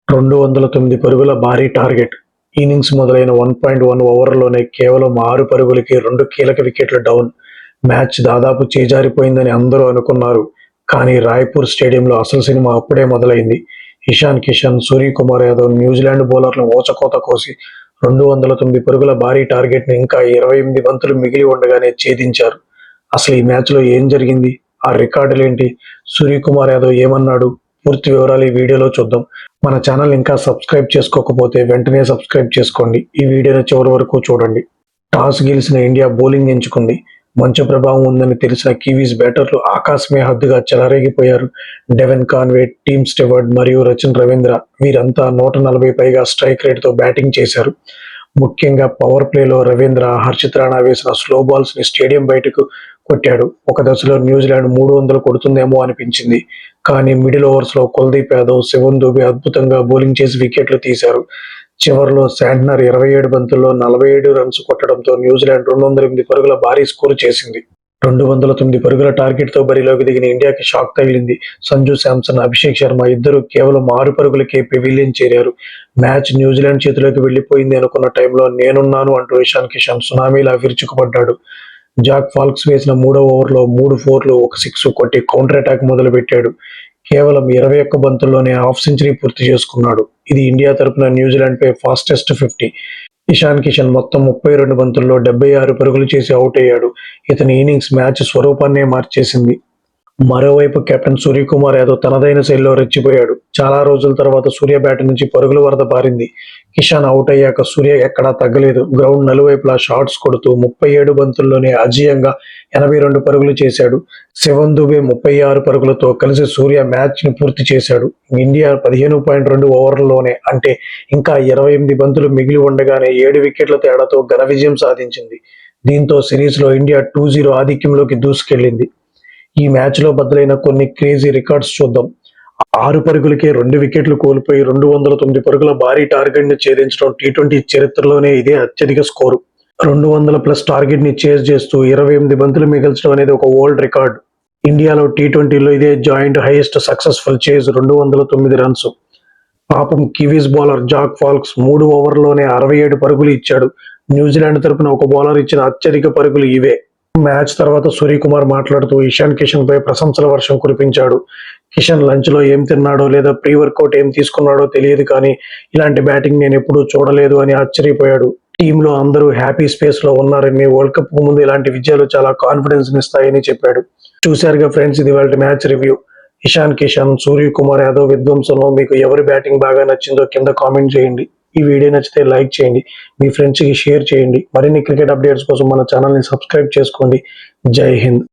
209 పరుగుల భారీ target. Innings మొదలైన 1.1 ఓవర్లోనే కేవలం 6 పరుగులకి 2 కీలక వికెట్లు డౌన్. మ్యాచ్ దాదాపు చేజారిపోయిందని అందరూ అనుకున్నారు. కానీ రాయ్పూర్ స్టేడియంలో అసలు సినిమా అప్పుడే మొదలైంది. ఇషాన్ కిషన్, సూర్యకుమార్ యాదవ్ న్యూజిలాండ్ బౌలర్లను ఊచకోత కోసి 209 పరుగుల భారీ టార్గెట్ను ఇంకా 28 బంతులు మిగిలి ఉండగానే ఛేదించారు. అసలు ఈ మ్యాచ్లో ఏం జరిగింది? ఆ రికార్డులేంటి? సూర్యకుమార్ యాదవ్ ఏమన్నాడు? పూర్తి వివరాలు ఈ వీడియోలో చూద్దాం. మన ఛానల్ ఇంకా సబ్స్క్రైబ్ చేసుకోకపోతే వెంటనే సబ్స్క్రైబ్ చేసుకోండి. ఈ వీడియోని చివరి వరకు చూడండి. టాస్ గెలిచిన ఇండియా బౌలింగ్ ఎంచుకుంది. మంచు ప్రభావం ఉందని తెలిసిన కివీస్ బ్యాటర్లు ఆకాశమే హద్దుగా చెలరేగిపోయారు. డెవెన్ కాన్వే, టీమ్ స్టెవర్డ్ మరియు రచిన్ రవీంద్ర వీరంతా 140 పైగా స్ట్రైక్ రేట్తో బ్యాటింగ్ చేశారు. ముఖ్యంగా పవర్ ప్లేలో రవీంద్ర, హర్షిత్ రాణా వేసిన స్లో బాల్స్ ని స్టేడియం బయటకు కొట్టాడు. ఒక దశలో న్యూజిలాండ్ 300 కొడుతుందేమో అనిపించింది. కానీ మిడిల్ ఓవర్స్ లో కుల్దీప్ యాదవ్, శివన్ దుబే అద్భుతంగా బౌలింగ్ చేసి వికెట్లు తీశారు. చివర్లో శాంట్నర్ 27 బంతుల్లో 47 రన్స్ కొట్టడంతో న్యూజిలాండ్ 208 పరుగుల భారీ స్కోరు చేసింది. 209 పరుగుల టార్గెట్తో బరిలోకి దిగిన ఇండియాకి షాక్ తగిలింది. సంజు శాంసన్, అభిషేక్ శర్మ ఇద్దరు కేవలం 6 పరుగులకే పెవిలియన్ చేరారు. మ్యాచ్ న్యూజిలాండ్ చేతిలోకి వెళ్లిపోయింది అనుకున్న టైంలో నేనున్నాను అంటూ ఇషాన్ కిషన్ సునామీలా విరుచుకుపడ్డాడు. జాక్ ఫాల్క్స్ వేసిన 3వ ఓవర్లో 3 ఫోర్లు, 1 సిక్స్ కొట్టి కౌంటర్ అటాక్ మొదలుపెట్టాడు. కేవలం 21 బంతుల్లోనే హాఫ్ సెంచరీ పూర్తి చేసుకున్నాడు. ఇది ఇండియా తరపున న్యూజిలాండ్ పై ఫాస్టెస్ట్ 50. ఇషాన్ కిషన్ మొత్తం 32 బంతుల్లో 76 పరుగులు చేసి అవుట్ అయ్యాడు. ఇతని ఇన్నింగ్స్ మ్యాచ్ స్వరూపాన్నే మార్చేసింది. మరోవైపు కెప్టెన్ సూర్యకుమార్ యాదవ్ తనదైన శైలిలో రెచ్చిపోయాడు. చాలా రోజుల తర్వాత సూర్య బ్యాట్ నుంచి పరుగుల వరద పారింది. కిషన్ అవుట్ అయ్యాక సూర్య ఎక్కడా తగ్గలేదు. గ్రౌండ్ నలువైపులా షాట్స్ కొడుతూ 37 బంతుల్లోనే అజేయంగా 82 పరుగులు చేశాడు. శివన్ దుబే 36 పరుగులతో కలిసి సూర్య మ్యాచ్ ని పూర్తి చేశాడు. ఇండియా 15.2 ఓవర్లలోనే, అంటే ఇంకా 28 బంతులు మిగిలి ఉండగానే 7 వికెట్ల తేడాతో ఘన విజయం సాధించింది. దీంతో సిరీస్ లో ఇండియా 2-0 ఆధిక్యంలోకి దూసుకెళ్లింది. ఈ మ్యాచ్ లో బద్దలైన కొన్ని క్రేజీ రికార్డ్స్ చూద్దాం. 6 పరుగులకే 2 వికెట్లు కోల్పోయి 209 పరుగుల భారీ టార్గెట్ ని ఛేదించడం టీ20 చరిత్రలోనే ఇదే అత్యధిక స్కోరు. 200+ టార్గెట్ ని చేజ్ చేస్తూ 28 బంతులు మిగల్చడం అనేది ఒక వరల్డ్ రికార్డ్. ఇండియాలో టీ20లో ఇదే joint highest successful chase 209 runs. పాపం కివీస్ బౌలర్ జాక్ ఫాల్క్స్ 3 ఓవర్లలోనే 67 పరుగులు ఇచ్చాడు. న్యూజిలాండ్ తరపున ఒక బౌలర్ ఇచ్చిన అత్యధిక పరుగులు ఇవే. మ్యాచ్ తర్వాత సూర్యకుమార్ మాట్లాడుతూ ఇషాన్ కిషన్ పై ప్రశంసల వర్షం కురిపించాడు. కిషన్ లంచ్ లో ఏం తిన్నాడో లేదా ప్రీ వర్కౌట్ ఏం తీసుకున్నాడో తెలియదు, కానీ ఇలాంటి బ్యాటింగ్ నేను ఎప్పుడూ చూడలేదు అని ఆశ్చర్యపోయాడు. టీంలో అందరూ హ్యాపీ స్పేస్ లో ఉన్నారని, వరల్డ్ కప్ ముందు ఇలాంటి విజయాలు చాలా కాన్ఫిడెన్స్ ఇస్తాయని చెప్పాడు. చూశారుగా ఫ్రెండ్స్, ఇది వాళ్ళ మ్యాచ్ రివ్యూ. ఇషాన్ కిషన్, సూర్యకుమార్ యాదవ్ విధ్వంసంలో మీకు ఎవరి బ్యాటింగ్ బాగా నచ్చిందో కింద కామెంట్ చేయండి. ఈ వీడియో నచ్చితే లైక్ చేయండి, మీ ఫ్రెండ్స్కి షేర్ చేయండి. మరిన్ని క్రికెట్ అప్డేట్స్ కోసం మన ఛానల్ని సబ్స్క్రైబ్ చేసుకోండి. జై హింద్.